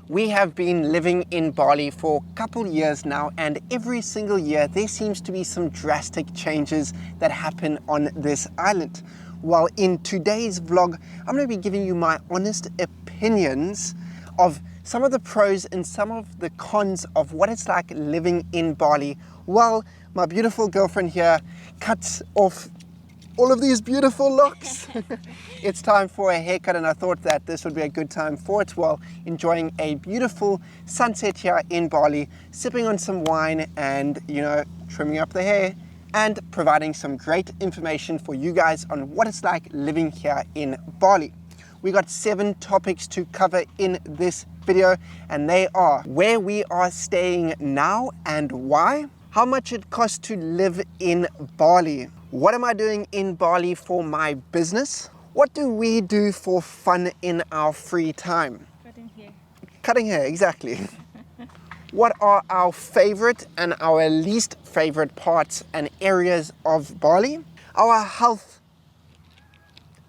We have been living in Bali for a couple years now, and every single year there seems to be some drastic changes that happen on this island. Well, in today's vlog, I'm going to be giving you my honest opinions of some of the pros and some of the cons of what it's like living in Bali while my beautiful girlfriend here cuts off all of these beautiful locks. It's time for a haircut, and I thought that this would be a good time for it while enjoying a beautiful sunset here in Bali, sipping on some wine and, trimming up the hair and providing some great information for you guys on what it's like living here in Bali. We got 7 topics to cover in this video, and they are where we are staying now and why, how much it costs to live in Bali, what am I doing in Bali for my business, what do we do for fun in our free time? Cutting hair. Cutting hair, exactly. What are our favorite and our least favorite parts and areas of Bali? Our health,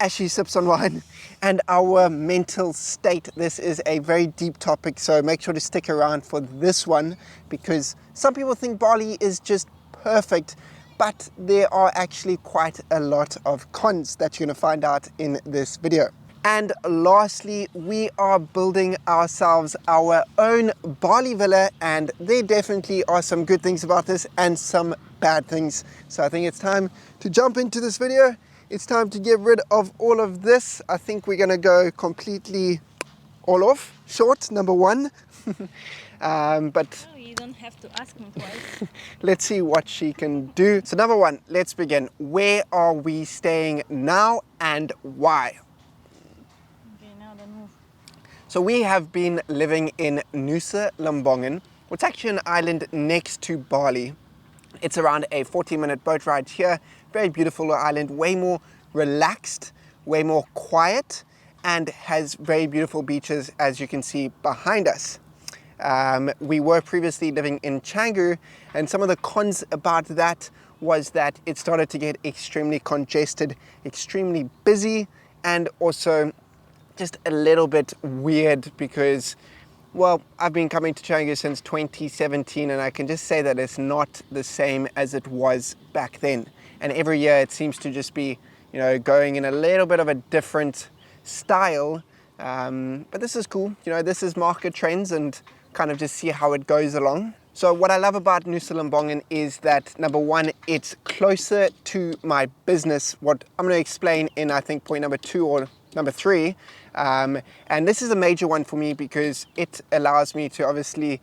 as she sips on wine, and our mental state. This is a very deep topic, so make sure to stick around for this one, because some people think Bali is just perfect, but there are actually quite a lot of cons that you're going to find out in this video. And lastly, we are building ourselves our own Bali villa, and there definitely are some good things about this and some bad things. So I think it's time to jump into this video. It's time to get rid of all of this. I think we're gonna go completely all off. Short, number 1. But Oh, you don't have to ask me twice. let's see what she can do. So number 1, let's begin. Where are we staying now and why? Okay, now then move. So we have been living in Nua Lamongan, which is actually an island next to Bali. It's around a 40-minute boat ride here. Very beautiful island, way more relaxed, way more quiet, and has very beautiful beaches, as you can see behind us. We were previously living in Canggu, and some of the cons about that was that it started to get extremely congested, extremely busy, and also just a little bit weird because, well, I've been coming to Canggu since 2017, and I can just say that it's not the same as it was back then. And every year it seems to just be, going in a little bit of a different style. But this is cool. This is market trends and kind of just see how it goes along. So what I love about Nua Lamongan is that, number 1, it's closer to my business, what I'm going to explain in, I think, point number 2 or number 3. And this is a major one for me because it allows me to obviously,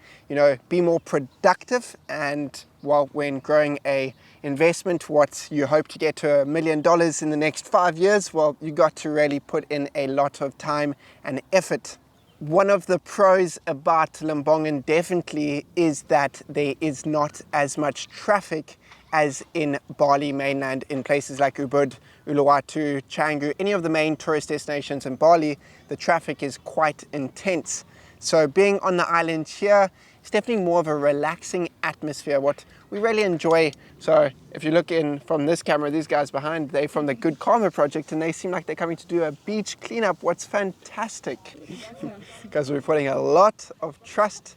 be more productive. And well, when growing a investment, what you hope to get to $1 million in the next 5 years, well, you got to really put in a lot of time and effort. One of the pros about Lamongan definitely is that there is not as much traffic as in Bali mainland, in places like Ubud, Uluwatu, Canggu, any of the main tourist destinations in Bali. The traffic is quite intense. So being on the island here, it's definitely more of a relaxing atmosphere, what we really enjoy. So if you look in from this camera, these guys behind, they're from the Good Karma project, and they seem like they're coming to do a beach cleanup. What's fantastic, because we're putting a lot of trust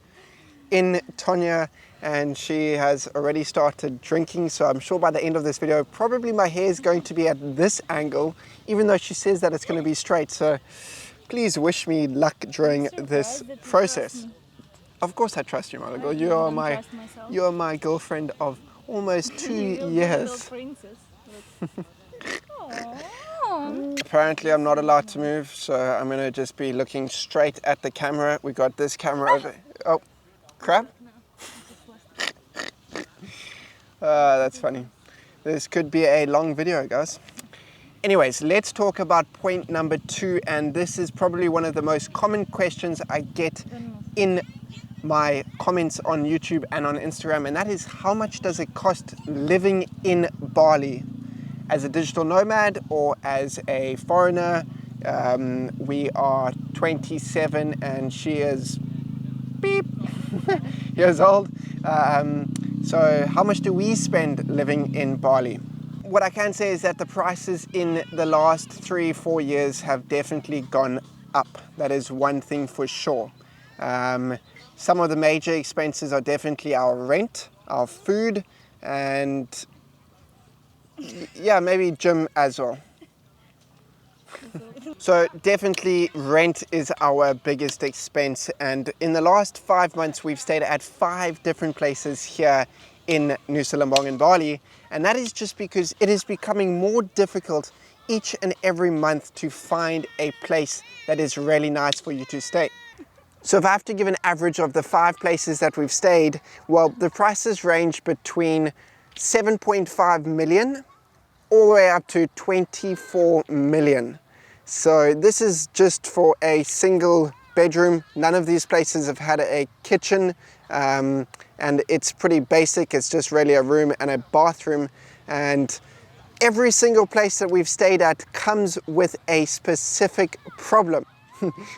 in Tonya, and she has already started drinking. So I'm sure by the end of this video, probably my hair is going to be at this angle, even though she says that it's going to be straight. So please wish me luck during this process. Of course I trust you, my little girl. You are my girlfriend of almost 2 years. Apparently I'm not allowed to move, so I'm going to just be looking straight at the camera. We got this camera over. Oh, crap. That's funny. This could be a long video, guys. Anyways, let's talk about point number 2, and this is probably one of the most common questions I get in my comments on YouTube and on Instagram, and that is, how much does it cost living in Bali as a digital nomad or as a foreigner? We are 27 and she is beep years old. So how much do we spend living in Bali? What I can say is that the prices in the last 3-4 years have definitely gone up. That is one thing for sure. Some of the major expenses are definitely our rent, our food, and yeah, maybe gym as well. So definitely rent is our biggest expense, and in the last 5 months we've stayed at 5 different places here in Nusa Lembongan, Bali, and that is just because it is becoming more difficult each and every month to find a place that is really nice for you to stay. So if I have to give an average of the 5 places that we've stayed, well, the prices range between 7.5 million all the way up to 24 million. So this is just for a single bedroom. None of these places have had a kitchen, and it's pretty basic. It's just really a room and a bathroom, and every single place that we've stayed at comes with a specific problem.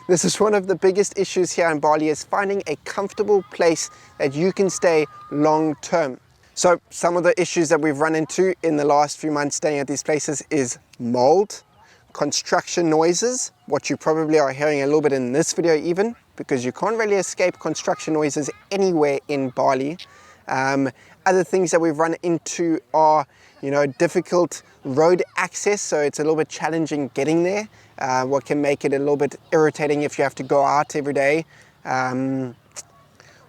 This is one of the biggest issues here in Bali, is finding a comfortable place that you can stay long term. So some of the issues that we've run into in the last few months staying at these places is mold, construction noises, what you probably are hearing a little bit in this video even, because you can't really escape construction noises anywhere in Bali. Other things that we've run into are, difficult road access, so it's a little bit challenging getting there, what can make it a little bit irritating if you have to go out every day.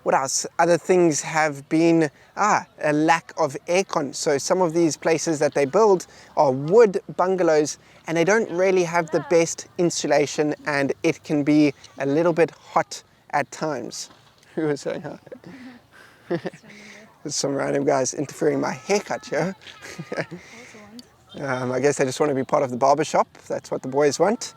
What else? Other things have been a lack of aircon. So some of these places that they build are wood bungalows, and they don't really have the best insulation, and it can be a little bit hot at times. Who was saying hi? There's some random guys interfering in my haircut here. I guess they just want to be part of the barber shop. That's what the boys want.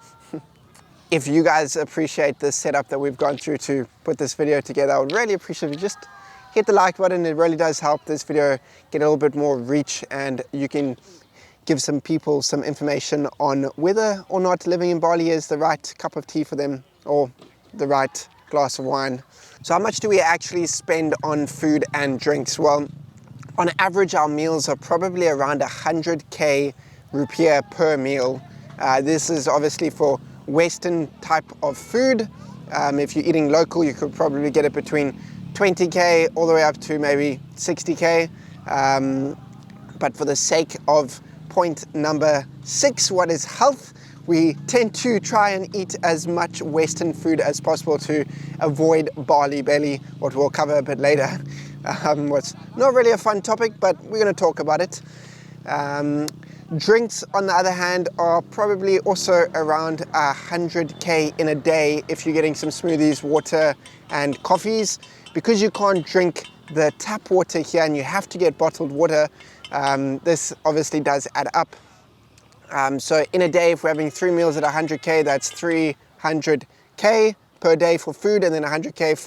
If you guys appreciate the setup that we've gone through to put this video together, I would really appreciate if you just hit the like button. It really does help this video get a little bit more reach, and you can give some people some information on whether or not living in Bali is the right cup of tea for them, or the right glass of wine. So how much do we actually spend on food and drinks? Well, on average, our meals are probably around 100k rupiah per meal. This is obviously for Western type of food. If you're eating local, you could probably get it between 20k all the way up to maybe 60k. But for the sake of point number 6, what is health, we tend to try and eat as much Western food as possible to avoid Bali belly, what we'll cover a bit later. What's not really a fun topic, but we're going to talk about it. Drinks, on the other hand, are probably also around 100k in a day if you're getting some smoothies, water and coffees. Because you can't drink the tap water here and you have to get bottled water, this obviously does add up. So in a day, if we're having 3 meals at 100k, that's 300k per day for food, and then 100k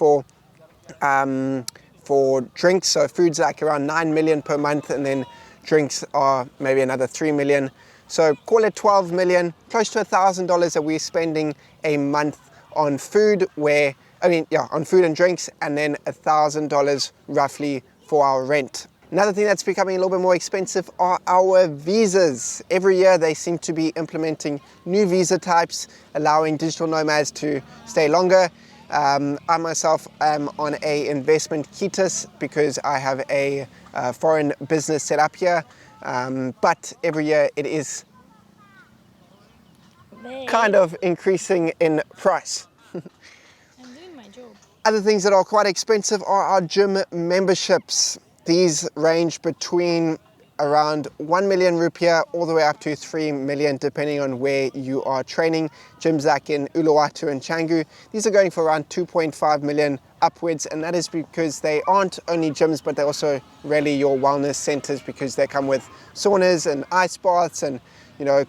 for drinks. So food's like around 9 million per month, and then drinks are maybe another 3 million. So call it 12 million, close to $1,000 that we're spending a month on food, on food and drinks, and then $1,000 roughly for our rent. Another thing that's becoming a little bit more expensive are our visas. Every year they seem to be implementing new visa types, allowing digital nomads to stay longer. I myself am on a investment quitus because I have a foreign business set up here, but every year it is kind of increasing in price. I'm doing my job. Other things that are quite expensive are our gym memberships. These range between around 1 million rupiah all the way up to 3 million depending on where you are training. Gyms like in Uluwatu and Canggu, these are going for around 2.5 million upwards, and that is because they aren't only gyms, but they're also really your wellness centers, because they come with saunas and ice baths and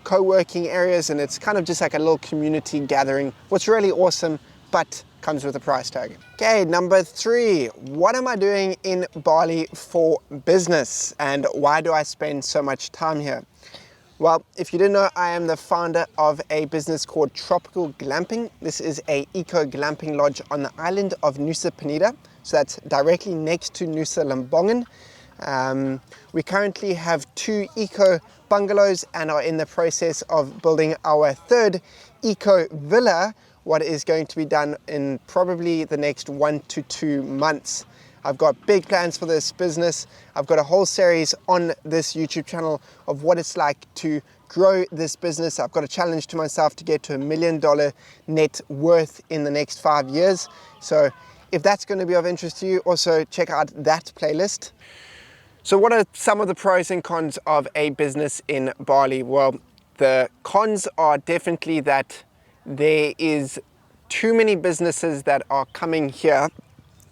co-working areas, and it's kind of just like a little community gathering. What's really awesome, but comes with a price tag. Okay, number 3, what am I doing in Bali for business, and why do I spend so much time here? Well, if you didn't know, I am the founder of a business called Tropical Glamping. This is a eco glamping lodge on the island of Nusa Penida, so that's directly next to Nusa Lembongan. We currently have 2 eco bungalows and are in the process of building our 3rd eco villa, what is going to be done in probably the next 1 to 2 months. I've got big plans for this business. I've got a whole series on this YouTube channel of what it's like to grow this business. I've got a challenge to myself to get to $1 million net worth in the next 5 years. So if that's going to be of interest to you, also check out that playlist. So what are some of the pros and cons of a business in Bali? Well, the cons are definitely that there is too many businesses that are coming here,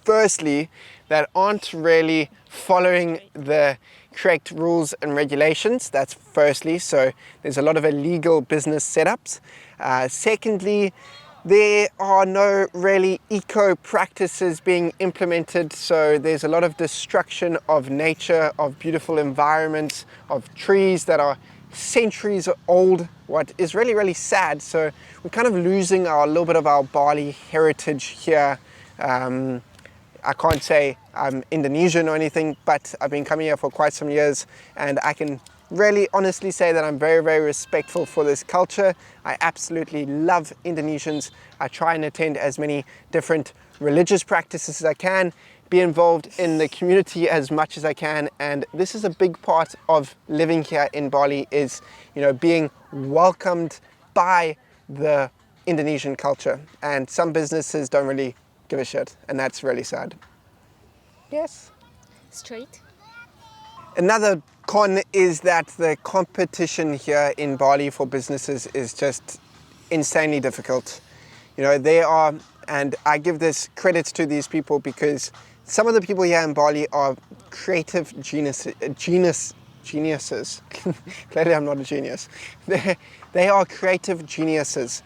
firstly, that aren't really following the correct rules and regulations. That's firstly, so there's a lot of illegal business setups. Secondly, there are no really eco practices being implemented, so there's a lot of destruction of nature, of beautiful environments, of trees that are centuries old, what is really, really sad. So we're kind of losing a little bit of our Bali heritage here. I can't say I'm Indonesian or anything, but I've been coming here for quite some years, and I can really honestly say that I'm very, very respectful for this culture. I absolutely love Indonesians. I try and attend as many different religious practices as I can, be involved in the community as much as I can, and this is a big part of living here in Bali, is, you know, being welcomed by the Indonesian culture. And some businesses don't really give a shit, and that's really sad. Yes. Straight. Another con is that the competition here in Bali for businesses is just insanely difficult. You know, they are, and I give this credit to these people because some of the people here in Bali are creative geniuses. Clearly I'm not a genius. They are creative geniuses.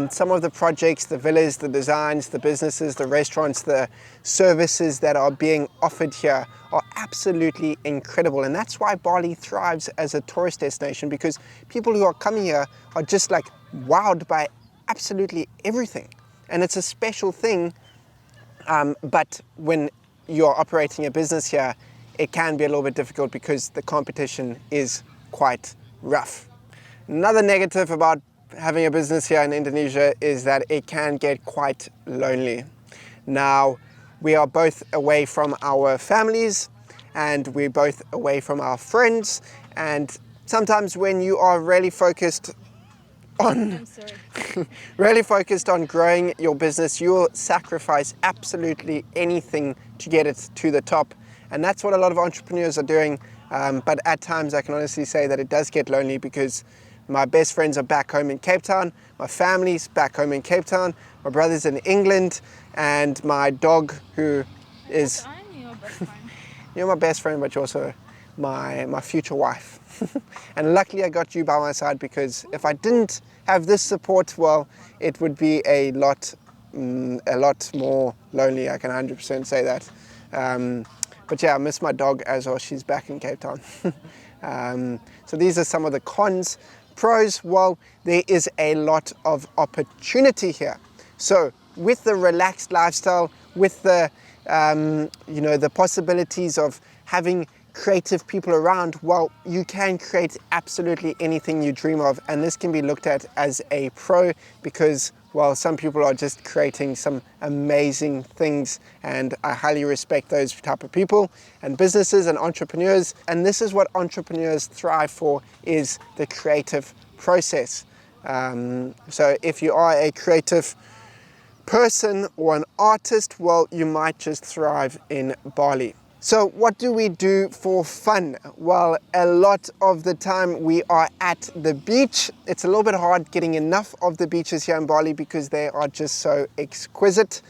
Some of the projects, the villas, the designs, the businesses, the restaurants, the services that are being offered here are absolutely incredible. And that's why Bali thrives as a tourist destination, because people who are coming here are just like wowed by absolutely everything. And it's a special thing. But when you're operating a business here, it can be a little bit difficult because the competition is quite rough. Another negative about having a business here in Indonesia is that it can get quite lonely. Now, we are both away from our families, and we're both away from our friends, and sometimes when you are really focused on really focused on growing your business, you'll sacrifice absolutely anything to get it to the top. And that's what a lot of entrepreneurs are doing. But at times I can honestly say that it does get lonely, because my best friends are back home in Cape Town, my family's back home in Cape Town, my brother's in England, and my dog, who is... I'm your best friend. You're my best friend, but you're also my future wife. And luckily I got you by my side, because if I didn't have this support, well, it would be a lot more lonely. I can 100% say that. But yeah, I miss my dog as well. She's back in Cape Town. So these are some of the cons. Pros, well, there is a lot of opportunity here. So with the relaxed lifestyle, with the the possibilities of having creative people around, well, you can create absolutely anything you dream of. And this can be looked at as a pro, because, well, some people are just creating some amazing things, and I highly respect those type of people and businesses and entrepreneurs. And this is what entrepreneurs thrive for, is the creative process. So if you are a creative person or an artist, well, you might just thrive in Bali. So what do we do for fun? Well, a lot of the time we are at the beach. It's a little bit hard getting enough of the beaches here in Bali because they are just so exquisite.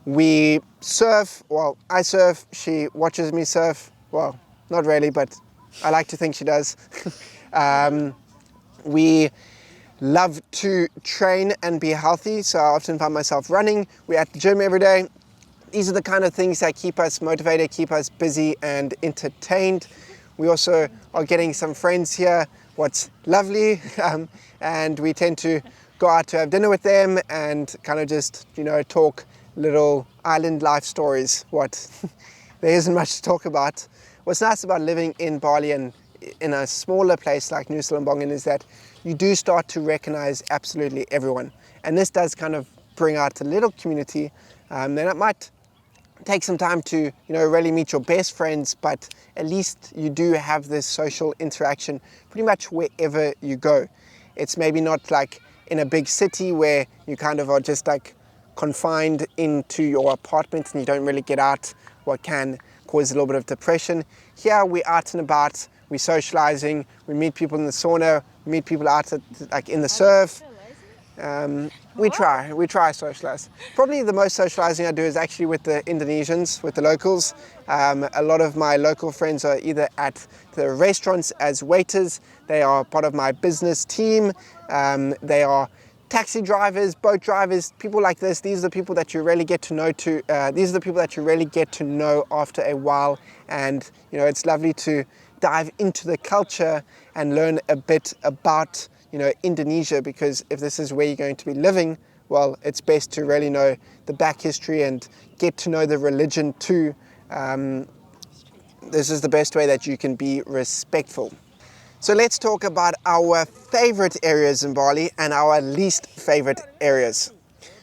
We surf, well, I surf, she watches me surf. Well, not really, but I like to think she does. We love to train and be healthy, so I often find myself running. We're at the gym every day. These are the kind of things that keep us motivated, keep us busy and entertained. We also are getting some friends here, what's lovely, and we tend to go out to have dinner with them and kind of just, talk little island life stories. There isn't much to talk about. What's nice about living in Bali and in a smaller place like Nua Lamongan is that you do start to recognize absolutely everyone. And this does kind of bring out a little community. Then it might take some time to really meet your best friends, but at least you do have this social interaction pretty much wherever you go. It's maybe not like in a big city where you kind of are just like confined into your apartment and you don't really get out, what can cause a little bit of depression. Here we're out and about, we're socializing, we meet people in the sauna, we meet people out at, like in the surf. We try socialize. Probably the most socializing I do is actually with the Indonesians, with the locals. A lot of my local friends are either at the restaurants as waiters, they are part of my business team, they are taxi drivers, boat drivers, people like this. These are the people that you really get to know these are the people that you really get to know after a while, and it's lovely to dive into the culture and learn a bit about Indonesia, because if this is where you're going to be living, well, it's best to really know the back history and get to know the religion too. This is the best way that you can be respectful. So let's talk about our favorite areas in Bali and our least favorite areas.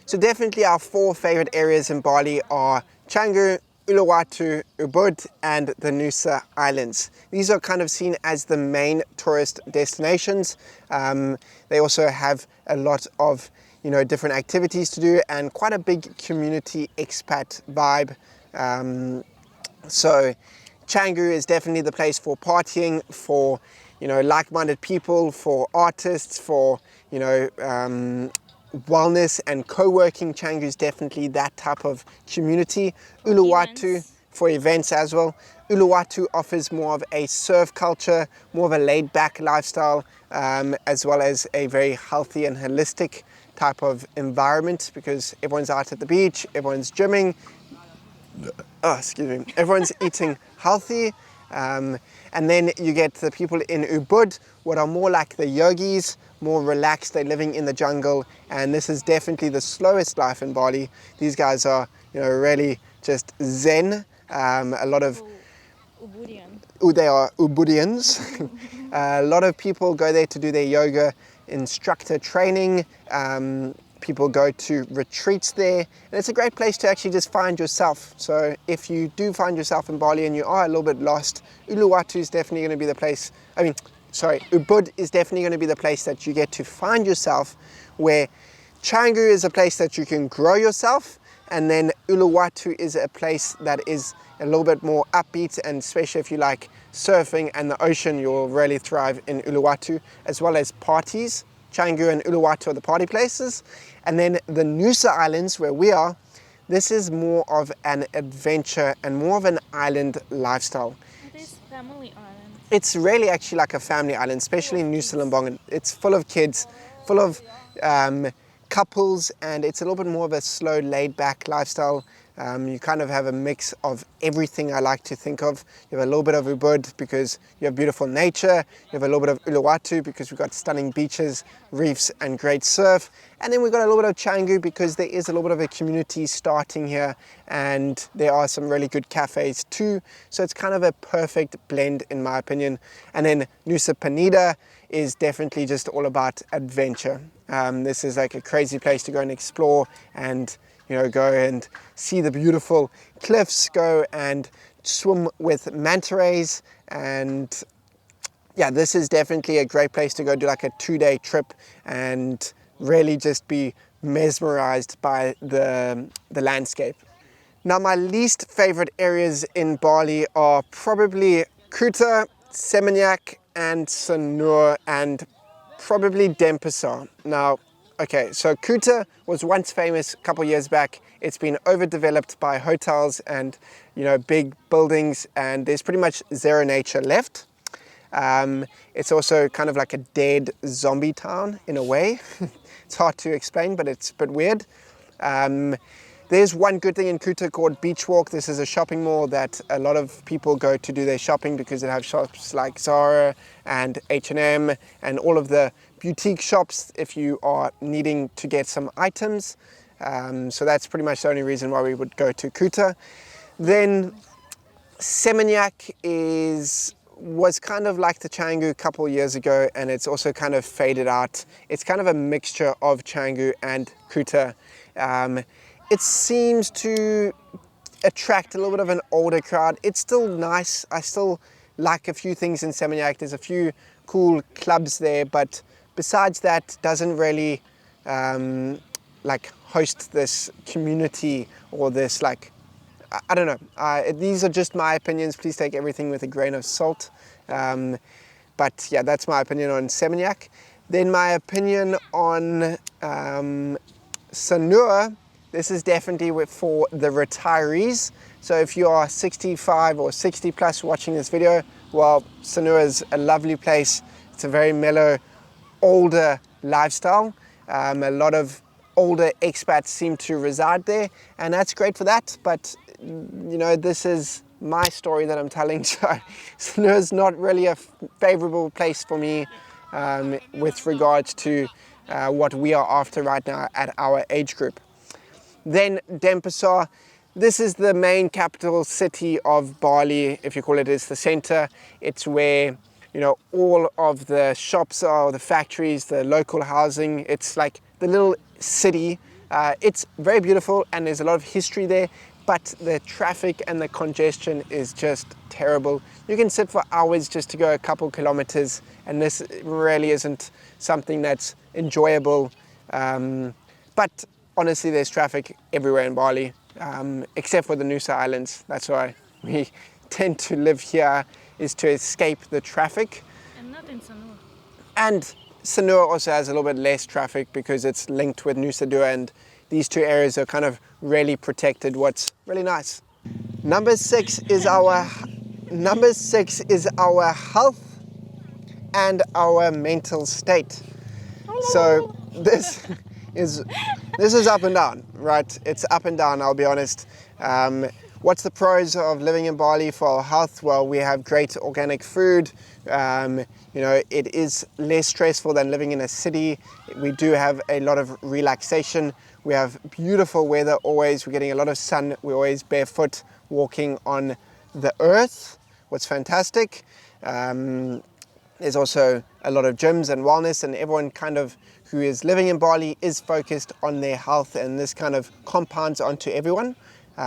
So definitely our 4 favorite areas in Bali are Canggu, Uluwatu, Ubud, and the Nusa Islands. These are kind of seen as the main tourist destinations. They also have a lot of different activities to do and quite a big community expat vibe. So Canggu is definitely the place for partying, for like-minded people, for artists, for wellness and co-working. Canggu is definitely that type of community. Uluwatu for events as well. Uluwatu offers more of a surf culture, more of a laid-back lifestyle, as well as a very healthy and holistic type of environment, because everyone's out at the beach, everyone's gymming, everyone's eating healthy. And then you get the people in Ubud, what are more like the yogis, more relaxed, they're living in the jungle, and this is definitely the slowest life in Bali. These guys are, really just zen. A lot of they are Ubudians. A lot of people go there to do their yoga instructor training. People go to retreats there, and it's a great place to actually just find yourself. So if you do find yourself in Bali and you are a little bit lost, Uluwatu is definitely going to be the place. Ubud is definitely going to be the place that you get to find yourself, where Canggu is a place that you can grow yourself, and then Uluwatu is a place that is a little bit more upbeat, and especially if you like surfing and the ocean, you'll really thrive in Uluwatu, as well as parties. Canggu and Uluwatu are the party places. And then the Nusa Islands, where we are, this is more of an adventure and more of an island lifestyle. It is family island. It's really actually like a family island, especially in Nusa Lamongan. It's full of kids, full of couples, and it's a little bit more of a slow, laid-back lifestyle. You kind of have a mix of everything I like to think of. You have a little bit of Ubud because you have beautiful nature. You have a little bit of Uluwatu because we've got stunning beaches, reefs, and great surf. And then we've got a little bit of Canggu because there is a little bit of a community starting here, and there are some really good cafes too. So it's kind of a perfect blend in my opinion. And then Nusa Penida is definitely just all about adventure. This is like a crazy place to go and explore and go and see the beautiful cliffs, go and swim with manta rays, and yeah, this is definitely a great place to go do like a 2-day trip and really just be mesmerized by the landscape. Now, my least favorite areas in Bali are probably Kuta, Seminyak, and Sanur, and probably Denpasar. Now, okay, so Kuta was once famous a couple years back. It's been overdeveloped by hotels and big buildings, and there's pretty much zero nature left. It's also kind of like a dead zombie town in a way. It's hard to explain, but it's a bit weird. There's one good thing in Kuta called Beach Walk. This is a shopping mall that a lot of people go to do their shopping because it has shops like Zara and H&M and all of the boutique shops if you are needing to get some items. So that's pretty much the only reason why we would go to Kuta. Then Seminyak is was kind of like the Canggu a couple years ago, and it's also kind of faded out. It's kind of a mixture of Canggu and Kuta. It seems to attract a little bit of an older crowd. It's still nice. I still like a few things in Seminyak. There's a few cool clubs there, but besides that, doesn't really like host this community or this like, I don't know. These are just my opinions. Please take everything with a grain of salt. But yeah, that's my opinion on Seminyak. Then my opinion on Sanur. This is definitely for the retirees. So if you are 65 or 60 plus watching this video, well, Sanur is a lovely place. It's a very mellow, older lifestyle. A lot of older expats seem to reside there, and that's great for that. But you know, this is my story that I'm telling, so Sanur is not really a favorable place for me with regards to what we are after right now at our age group. Then Denpasar, this is the main capital city of Bali, if you call it, it's the center. It's where, you know, all of the shops are, the factories, the local housing. It's like the little city. It's very beautiful and there's a lot of history there, but the traffic and the congestion is just terrible. You can sit for hours just to go a couple kilometers, and this really isn't something that's enjoyable. But honestly, there's traffic everywhere in Bali, except for the Nusa Islands. That's why we tend to live here, is to escape the traffic. And not in Sanur. And Sanur also has a little bit less traffic because it's linked with Nusa Dua, and these two areas are kind of really protected, what's really nice. Number six is our health and our mental state. So this is up and down, right? It's up and down, I'll be honest. What's the pros of living in Bali for our health? Well, we have great organic food. You know, it is less stressful than living in a city. We do have a lot of relaxation. We have beautiful weather always. We're getting a lot of sun. We're always barefoot walking on the earth. What's fantastic. There's also a lot of gyms and wellness, and everyone kind of who is living in Bali is focused on their health, and this kind of compounds onto everyone.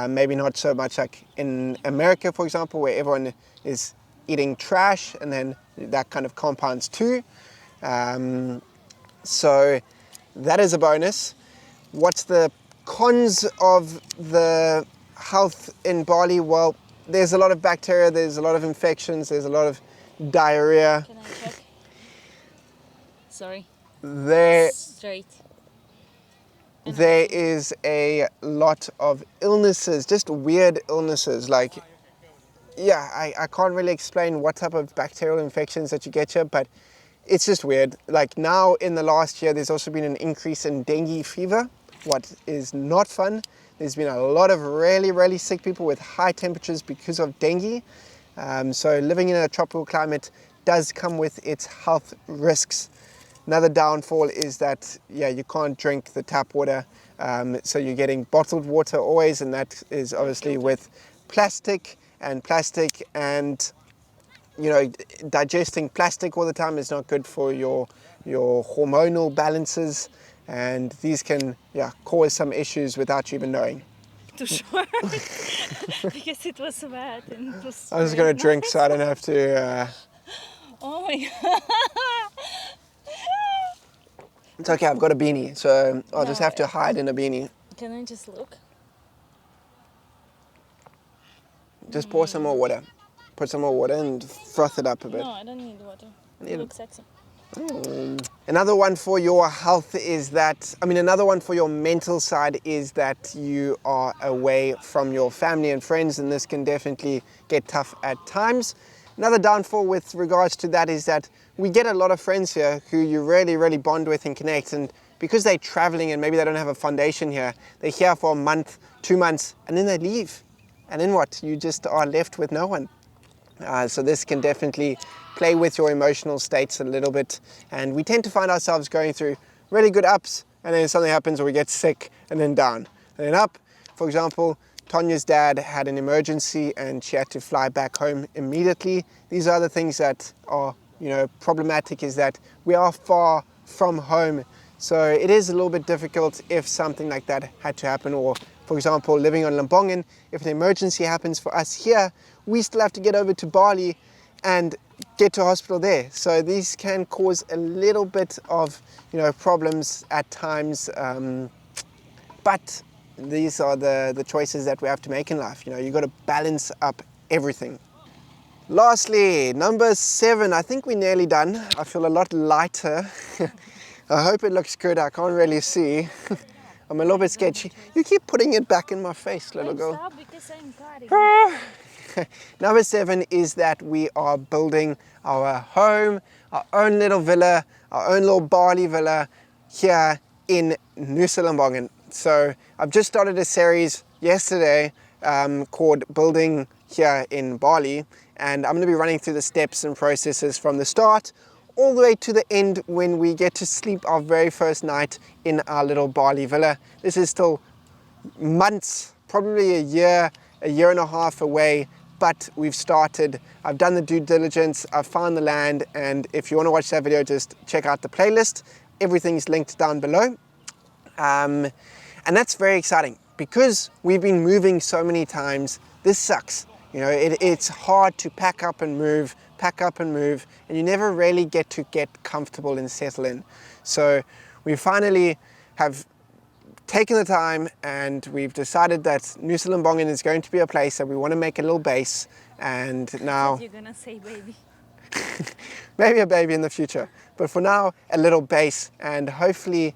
Maybe not so much like in America, for example, where everyone is eating trash, and then that kind of compounds too. So that is a bonus. What's the cons of the health in Bali? Well, there's a lot of bacteria, there's a lot of infections, there's a lot of diarrhea. Can I check? Sorry. There is a lot of illnesses, just weird illnesses. Like, yeah, I can't really explain what type of bacterial infections that you get here, but it's just weird. Like now in the last year, there's also been an increase in dengue fever, what is not fun. There's been a lot of really, really sick people with high temperatures because of dengue. So living in a tropical climate does come with its health risks. Another downfall is that, yeah, you can't drink the tap water. So you're getting bottled water always, and that is obviously with plastic, and you know, digesting plastic all the time is not good for your hormonal balances, and these can, yeah, cause some issues without you even knowing. Too short. Because it was bad and it was I was going to drink so I don't have to... Oh my god. It's okay, I've got a beanie, so I'll just have to hide in a beanie. Can I just look? Just pour some more water. Put some more water and froth it up a bit. No, I don't need water. You look sexy. Another one for your health is that, another one for your mental side is that you are away from your family and friends, and this can definitely get tough at times. Another downfall with regards to that is that we get a lot of friends here who you really, really bond with and connect, and because they're traveling and maybe they don't have a foundation here, they're here for a month, 2 months, and then they leave. And then what? You just are left with no one. So this can definitely play with your emotional states a little bit, and we tend to find ourselves going through really good ups, and then something happens or we get sick, and then down, and then up. For example, Tanya's dad had an emergency and she had to fly back home immediately. These are the things that are, problematic, is that we are far from home. So it is a little bit difficult if something like that had to happen, or for example, living on Lamongan, if an emergency happens for us here, we still have to get over to Bali and get to hospital there. So these can cause a little bit of, problems at times, but these are the choices that we have to make in life. You've got to balance up everything. Lastly, number 7, I think we're nearly done. I feel a lot lighter. I hope it looks good. I can't really see. I'm a little bit scared. You keep putting it back in my face, little girl. Stop, because I'm tired. Number 7 is that we are building our home, our own little villa, our own little Bali villa here in Nua Lamongan. So I've just started a series yesterday called Building Here in Bali, and I'm going to be running through the steps and processes from the start all the way to the end when we get to sleep our very first night in our little Bali villa. This is still months, probably a year and a half away, but we've started. I've done the due diligence, I've found the land, and if you want to watch that video, just check out the playlist. Everything's linked down below. And that's very exciting because we've been moving so many times. This sucks. It's hard to pack up and move, and you never really get to get comfortable and settle in. So we finally have taken the time and we've decided that Nua Lamongan is going to be a place that we want to make a little base. And now You're gonna say baby. maybe a baby in the future, but for now a little base, and hopefully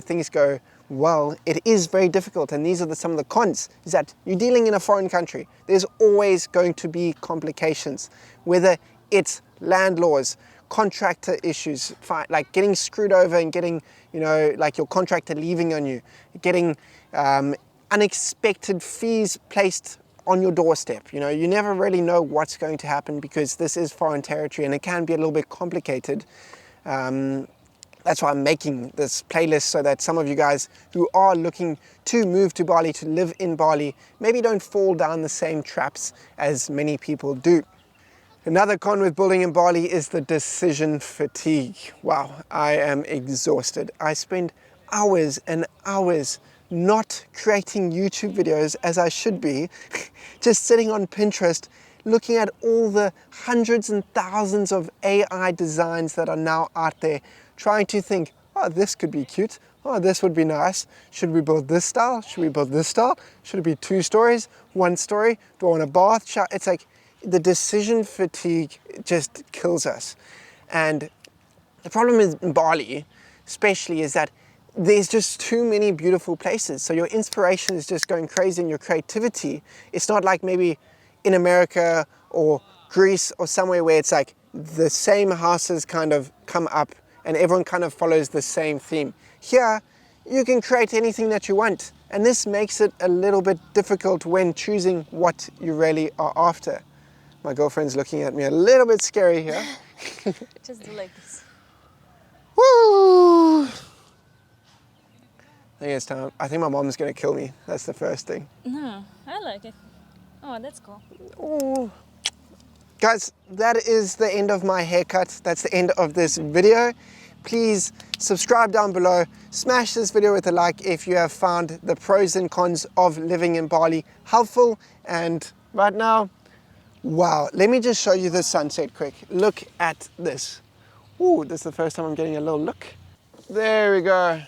things go well. It is very difficult, and these are some of the cons, is that you're dealing in a foreign country. There's always going to be complications, whether it's land laws, contractor issues, like getting screwed over and getting, like your contractor leaving on you, getting unexpected fees placed on your doorstep. You never really know what's going to happen because this is foreign territory and it can be a little bit complicated. That's why I'm making this playlist, so that some of you guys who are looking to move to Bali, to live in Bali, maybe don't fall down the same traps as many people do. Another con with building in Bali is the decision fatigue. Wow, I am exhausted. I spend hours and hours not creating YouTube videos as I should be, just sitting on Pinterest, looking at all the hundreds and thousands of AI designs that are now out there, trying to think, oh, this could be cute. Oh, this would be nice. Should we build this style? Should we build this style? Should it be 2 stories, 1 story? Do I want a bath? It's like the decision fatigue just kills us. And the problem in Bali, especially, is that there's just too many beautiful places. So your inspiration is just going crazy, and your creativity. It's not like maybe in America or Greece or somewhere where it's like the same houses kind of come up and everyone kind of follows the same theme. Here, you can create anything that you want, and this makes it a little bit difficult when choosing what you really are after. My girlfriend's looking at me a little bit scary here. Just do like this. Woo! I think it's time. I think my mom's gonna kill me. That's the first thing. No, I like it. Oh, that's cool. Oh. Guys, that is the end of my haircut. That's the end of this video. Please subscribe down below. Smash this video with a like if you have found the pros and cons of living in Bali helpful. And right now, wow, let me just show you the sunset quick. Look at this. Ooh, this is the first time I'm getting a little look. There we go.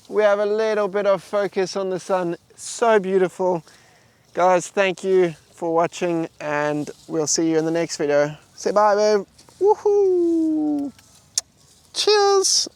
We have a little bit of focus on the sun. So beautiful. Guys, thank you for watching, and we'll see you in the next video. Say bye, babe. Woohoo! Cheers!